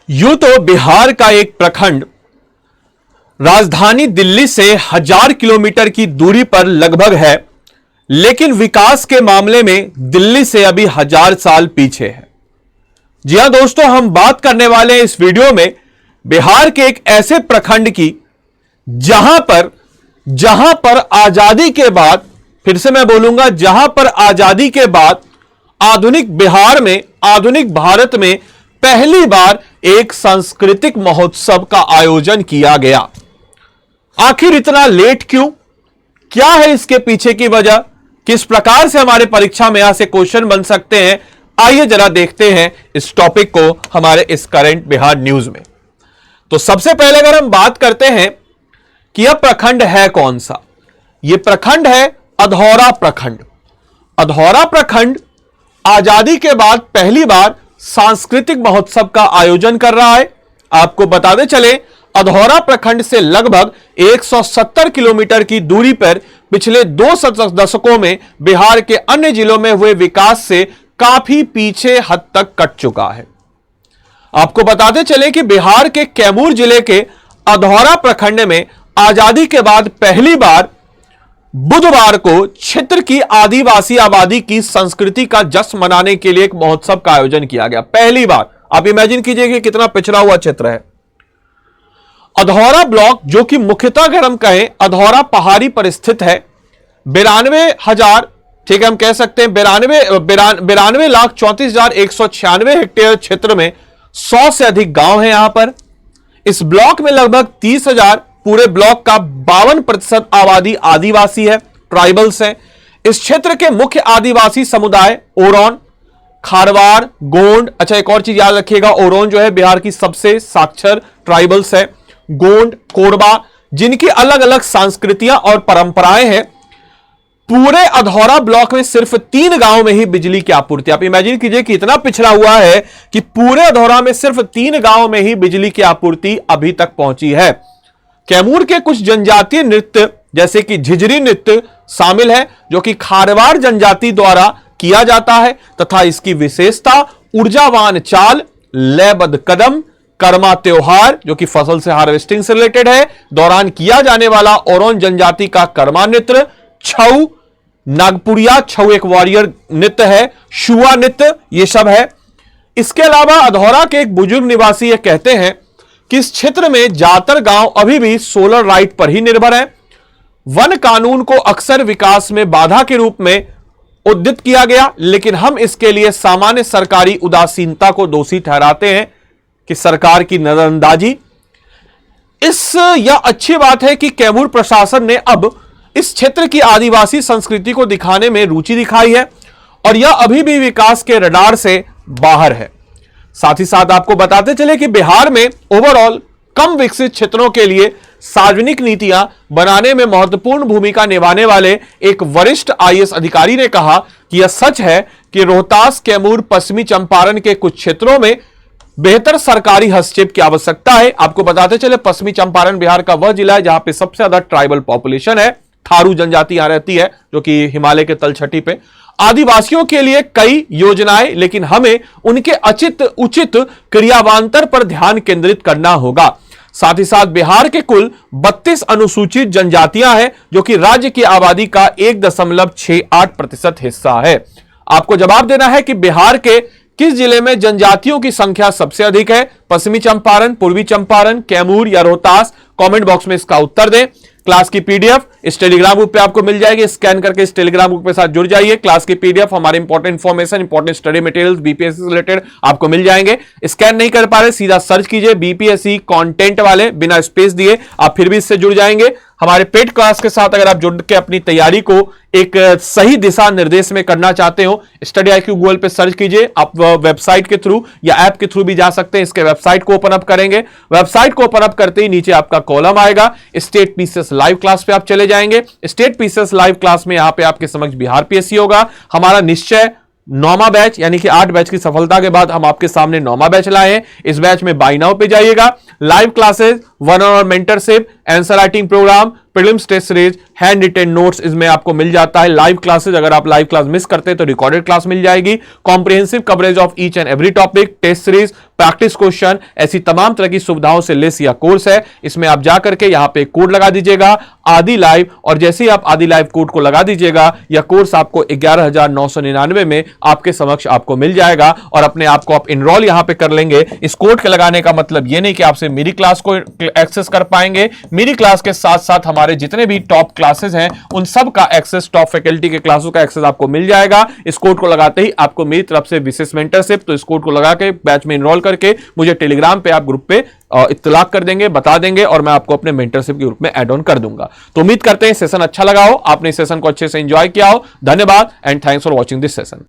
यूं तो बिहार का एक प्रखंड राजधानी दिल्ली से 1000 किलोमीटर की दूरी पर लगभग है, लेकिन विकास के मामले में दिल्ली से अभी 1000 साल पीछे है। जी हां दोस्तों, हम बात करने वाले हैं इस वीडियो में बिहार के एक ऐसे प्रखंड की जहां पर आजादी के बाद, फिर से मैं बोलूंगा, जहां पर आजादी के बाद आधुनिक बिहार में, आधुनिक भारत में पहली बार एक सांस्कृतिक महोत्सव का आयोजन किया गया। आखिर इतना लेट क्यों? क्या है इसके पीछे की वजह? किस प्रकार से हमारे परीक्षा में यहां से क्वेश्चन बन सकते हैं? आइए जरा देखते हैं इस टॉपिक को हमारे इस करंट बिहार न्यूज में। तो सबसे पहले अगर हम बात करते हैं कि यह प्रखंड है कौन सा, यह प्रखंड है अधौरा प्रखंड। अधौरा प्रखंड आजादी के बाद पहली बार सांस्कृतिक महोत्सव का आयोजन कर रहा है। आपको बताते चले, अधौरा प्रखंड से लगभग 170 किलोमीटर की दूरी पर पिछले 2 दशकों में बिहार के अन्य जिलों में हुए विकास से काफी पीछे हद तक कट चुका है। आपको बताते चले कि बिहार के कैमूर जिले के अधौरा प्रखंड में आजादी के बाद पहली बार बुधवार को क्षेत्र की आदिवासी आबादी की संस्कृति का जश्न मनाने के लिए एक महोत्सव का आयोजन किया गया। पहली बार। आप इमेजिन कीजिए कि कितना पिछड़ा हुआ क्षेत्र है। अधौरा ब्लॉक, जो कि मुख्यतः अगर हम कहें अधौरा पहाड़ी पर स्थित है, 92,000, ठीक है, हम कह सकते हैं 92,34,196 हेक्टेयर क्षेत्र में 100 से अधिक गांव हैं। यहां पर इस ब्लॉक में लगभग 30,000, पूरे ब्लॉक का 52% आबादी आदिवासी है, ट्राइबल्स हैं। इस क्षेत्र के मुख्य आदिवासी समुदाय ओरोन, खारवाड़, गोंड। अच्छा, एक और चीज याद रखिएगा, ओरोन जो है बिहार की सबसे साक्षर ट्राइबल्स है। गोंड, कोरबा, जिनकी अलग अलग संस्कृतियां और परंपराएं हैं। पूरे अधौरा ब्लॉक में सिर्फ 3 गांव में ही बिजली की आपूर्ति। आप इमेजिन कीजिए कि इतना पिछड़ा हुआ है कि पूरे अधौरा में सिर्फ 3 गांव में ही बिजली की आपूर्ति अभी तक पहुंची है। कैमूर के कुछ जनजातीय नृत्य जैसे कि झिझरी नृत्य शामिल है, जो कि खारवाड़ जनजाति द्वारा किया जाता है, तथा इसकी विशेषता ऊर्जावान चाल, लयबद्ध कदम, कर्मा त्योहार जो कि फसल से हार्वेस्टिंग से रिलेटेड है, दौरान किया जाने वाला ओरोन जनजाति का कर्मा नृत्य, छऊ, नागपुरिया छऊ एक वॉरियर नृत्य है, शुआ नृत्य, ये सब है। इसके अलावा अधौरा के एक बुजुर्ग निवासी ये कहते हैं कि इस क्षेत्र में ज्यादातर गांव अभी भी सोलर लाइट पर ही निर्भर है। वन कानून को अक्सर विकास में बाधा के रूप में उद्धृत किया गया, लेकिन हम इसके लिए सामान्य सरकारी उदासीनता को दोषी ठहराते हैं कि सरकार की नजरअंदाजी। यह अच्छी बात है कि कैमूर प्रशासन ने अब इस क्षेत्र की आदिवासी संस्कृति को दिखाने में रुचि दिखाई है और यह अभी भी विकास के रडार से बाहर है। साथ ही साथ आपको बताते चले कि बिहार में ओवरऑल कम विकसित क्षेत्रों के लिए सार्वजनिक नीतियां बनाने में महत्वपूर्ण भूमिका निभाने वाले एक वरिष्ठ आईएएस अधिकारी ने कहा कि यह सच है कि रोहतास, कैमूर, पश्चिमी चंपारण के कुछ क्षेत्रों में बेहतर सरकारी हस्तक्षेप की आवश्यकता है। आपको बताते चले, पश्चिमी चंपारण बिहार का वह जिला है जहां पे सबसे ज्यादा ट्राइबल पॉपुलेशन है। थारू जनजाति यहां रहती है, जो कि हिमालय के तलछटी पे। आदिवासियों के लिए कई योजनाएं, लेकिन हमें उनके उचित क्रियावांतर पर ध्यान केंद्रित करना होगा। साथ ही साथ बिहार के कुल 32 अनुसूचित जनजातियां हैं, जो कि राज्य की आबादी का 1.68% हिस्सा है। आपको जवाब देना है कि बिहार के किस जिले में जनजातियों की संख्या सबसे अधिक है। पश्चिमी चंपारण, पूर्वी चंपारण, कैमूर या रोहतास? कमेंट बॉक्स में इसका उत्तर दें। क्लास की पीडीएफ इस टेलीग्राम ग्रुप पे आपको मिल जाएगी। स्कैन करके इस टेलीग्राम ग्रुप के साथ जुड़ जाइए। क्लास की पीडीएफ, हमारे important information, important study materials BPSC से रिलेटेड आपको मिल जाएंगे। स्कैन नहीं कर पा रहे, सीधा सर्च कीजिए बीपीएससी कंटेंट वाले, बिना स्पेस दिए, आप फिर भी इससे जुड़ जाएंगे। हमारे पेड क्लास के साथ अगर आप जुड़ के अपनी तैयारी को एक सही दिशा निर्देश में करना चाहते हो, स्टडी IQ गूगल पे सर्च कीजिए। आप वेबसाइट के थ्रू या ऐप के थ्रू भी जा सकते हैं। इसके वेबसाइट को ओपन अप करेंगे, वेबसाइट को ओपन अप करते ही नीचे आपका कॉलम आएगा, स्टेट पीसीएस लाइव क्लास पे आप चले जाएंगे। स्टेट पीसीएस लाइव क्लास में यहां पे आपके समक्ष बिहार पीएससी होगा। हमारा निश्चय 9वां बैच, यानी कि 8 बैच की सफलता के बाद हम आपके सामने 9वां बैच लाए हैं। इस बैच में बाय नाउ पे जाइएगा। Live classes 1 on mentorship, answer writing program, prelims test series, hand written notes इसमें आपको मिल जाता है। लाइव क्लासेस, अगर आप लाइव क्लास मिस करते हैं तो रिकॉर्डेड क्लास मिल जाएगी। Comprehensive coverage of each and every topic, test series, practice question, ऐसी तमाम तरह की सुविधाओं से लेस यह कोर्स है। इसमें आप जाकर के यहां पे कोड लगा दीजिएगा आदि लाइव, और जैसे ही आप आदि लाइव कोड को लगा दीजिएगा यह कोर्स आपको 11,999 में आपके समक्ष आपको मिल जाएगा, और अपने आप को आप इनरोल यहां पे कर लेंगे। इस कोड के लगाने का मतलब यह नहीं कि आपसे मेरी क्लास को एक्सेस कर पाएंगे, मेरी क्लास के साथ साथ हमारे जितने भी टॉप क्लासेस हैं उन सब का एक्सेस, टॉप फैकल्टी के क्लासों का एक्सेस आपको मिल जाएगा। इस कोड को लगाते ही आपको मेरी तरफ से विशेष मेंटरशिप, तो इस कोड को लगा के बैच में इनरोल करके मुझे टेलीग्राम पे आप ग्रुप पे इत्तलाक कर देंगे, बता देंगे, और मैं आपको अपने मेंटरशिप के ग्रुप में ऐड ऑन कर दूंगा। तो उम्मीद करते हैं सेशन अच्छा लगा हो, आपने सेशन को अच्छे से एंजॉय किया हो। धन्यवाद and thanks for watching this session.